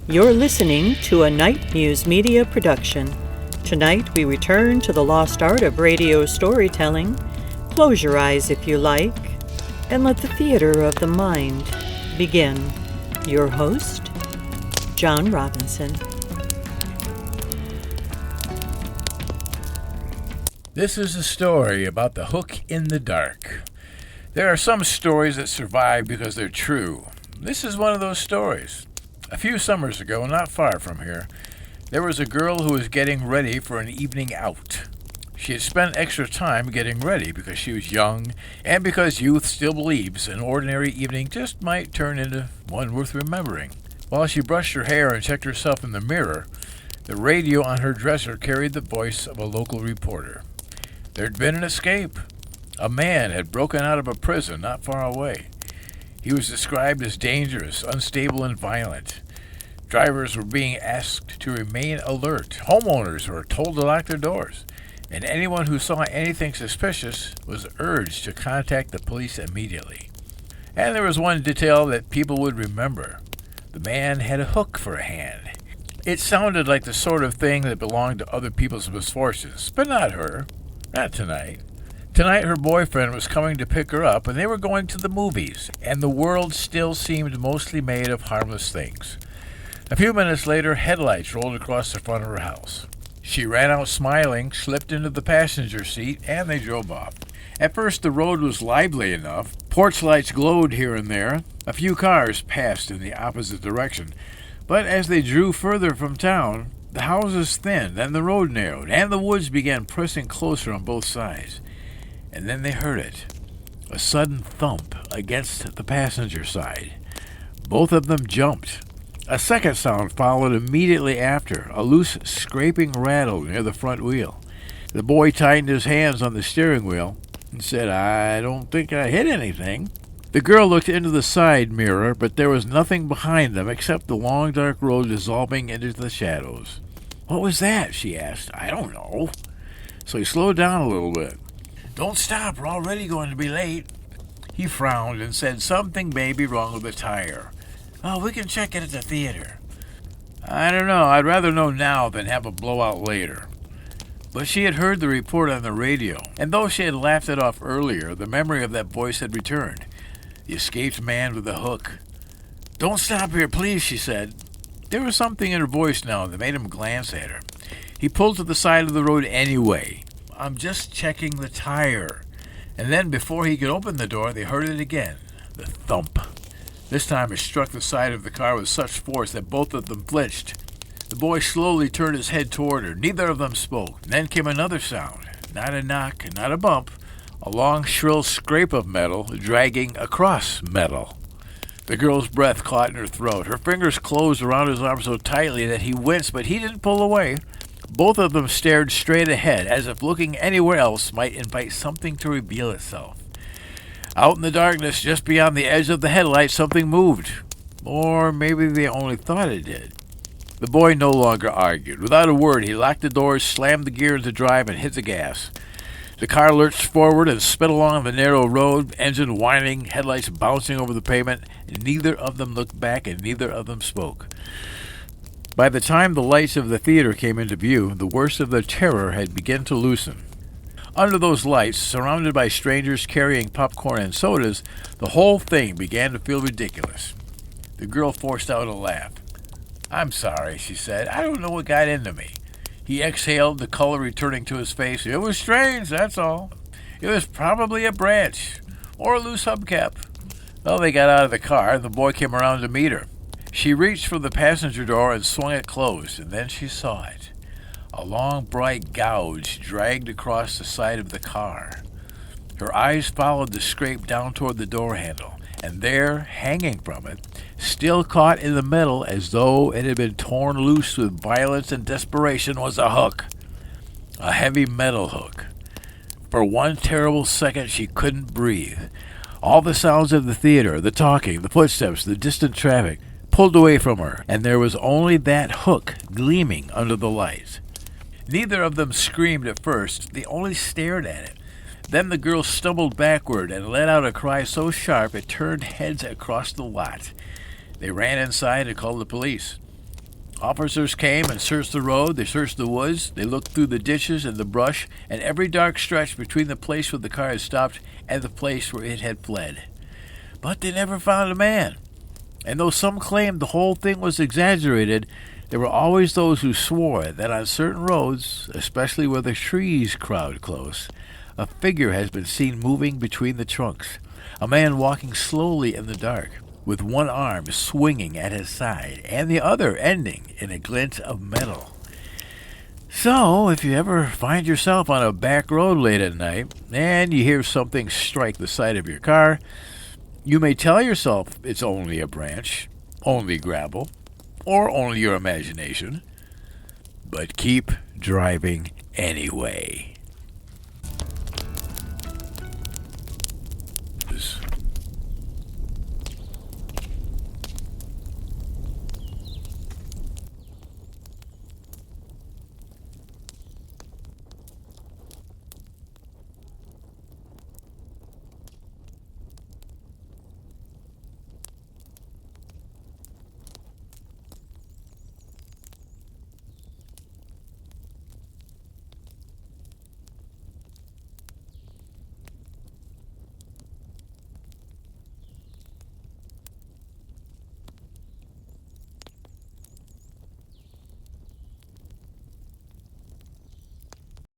You're listening to a Nite Muse media production. Tonight we return to the lost art of radio storytelling. Close your eyes if you like, and let the theater of the mind begin. Your host, John Robinson. This is a story about the hook in the dark. There are some stories that survive because they're true. This is one of those stories. A few summers ago, not far from here, there was a girl who was getting ready for an evening out. She had spent extra time getting ready because she was young and because youth still believes an ordinary evening just might turn into one worth remembering. While she brushed her hair and checked herself in the mirror, the radio on her dresser carried the voice of a local reporter. There'd been an escape. A man had broken out of a prison not far away. He was described as dangerous, unstable, and violent. Drivers were being asked to remain alert. Homeowners were told to lock their doors. And anyone who saw anything suspicious was urged to contact the police immediately. And there was one detail that people would remember. The man had a hook for a hand. It sounded like the sort of thing that belonged to other people's misfortunes, but not her. Not tonight. Tonight her boyfriend was coming to pick her up, and they were going to the movies, and the world still seemed mostly made of harmless things. A few minutes later, headlights rolled across the front of her house. She ran out smiling, slipped into the passenger seat, and they drove off. At first, the road was lively enough. Porch lights glowed here and there. A few cars passed in the opposite direction. But as they drew further from town, the houses thinned, and the road narrowed, and the woods began pressing closer on both sides. And then they heard it, a sudden thump against the passenger side. Both of them jumped. A second sound followed immediately after, a loose scraping rattle near the front wheel. The boy tightened his hands on the steering wheel and said, "I don't think I hit anything." The girl looked into the side mirror, but there was nothing behind them except the long dark road dissolving into the shadows. "What was that?" she asked. "I don't know." So he slowed down a little bit. "Don't stop, we're already going to be late." He frowned and said, "Something may be wrong with the tire." "Oh, we can check it at the theater." "I don't know. I'd rather know now than have a blowout later." But she had heard the report on the radio, and though she had laughed it off earlier, the memory of that voice had returned. The escaped man with the hook. "Don't stop here, please," she said. There was something in her voice now that made him glance at her. He pulled to the side of the road anyway. "I'm just checking the tire." And then, before he could open the door, they heard it again, the thump. This time it struck the side of the car with such force that both of them flinched. The boy slowly turned his head toward her. Neither of them spoke. Then came another sound. Not a knock, not a bump. A long, shrill scrape of metal dragging across metal. The girl's breath caught in her throat. Her fingers closed around his arm so tightly that he winced, but he didn't pull away. Both of them stared straight ahead, as if looking anywhere else might invite something to reveal itself. Out in the darkness, just beyond the edge of the headlights, something moved. Or maybe they only thought it did. The boy no longer argued. Without a word, he locked the doors, slammed the gear into drive, and hit the gas. The car lurched forward and sped along the narrow road, engine whining, headlights bouncing over the pavement, and neither of them looked back and neither of them spoke. By the time the lights of the theater came into view, the worst of their terror had begun to loosen. Under those lights, surrounded by strangers carrying popcorn and sodas, the whole thing began to feel ridiculous. The girl forced out a laugh. "I'm sorry," she said. "I don't know what got into me." He exhaled, the color returning to his face. "It was strange, that's all. It was probably a branch or a loose hubcap." Well, they got out of the car, and the boy came around to meet her. She reached for the passenger door and swung it closed, and then she saw it. A long, bright gouge dragged across the side of the car. Her eyes followed the scrape down toward the door handle, and there, hanging from it, still caught in the metal as though it had been torn loose with violence and desperation, was a hook. A heavy metal hook. For one terrible second she couldn't breathe. All the sounds of the theater, the talking, the footsteps, the distant traffic, pulled away from her, and there was only that hook gleaming under the lights. Neither of them screamed at first. They only stared at it. Then the girl stumbled backward and let out a cry so sharp it turned heads across the lot. They ran inside and called the police. Officers came and searched the road, they searched the woods, they looked through the ditches and the brush, and every dark stretch between the place where the car had stopped and the place where it had fled. But they never found a man. And though some claimed the whole thing was exaggerated, there were always those who swore that on certain roads, especially where the trees crowd close, a figure has been seen moving between the trunks, a man walking slowly in the dark, with one arm swinging at his side and the other ending in a glint of metal. So, if you ever find yourself on a back road late at night and you hear something strike the side of your car, you may tell yourself it's only a branch, only gravel, or only your imagination, but keep driving anyway.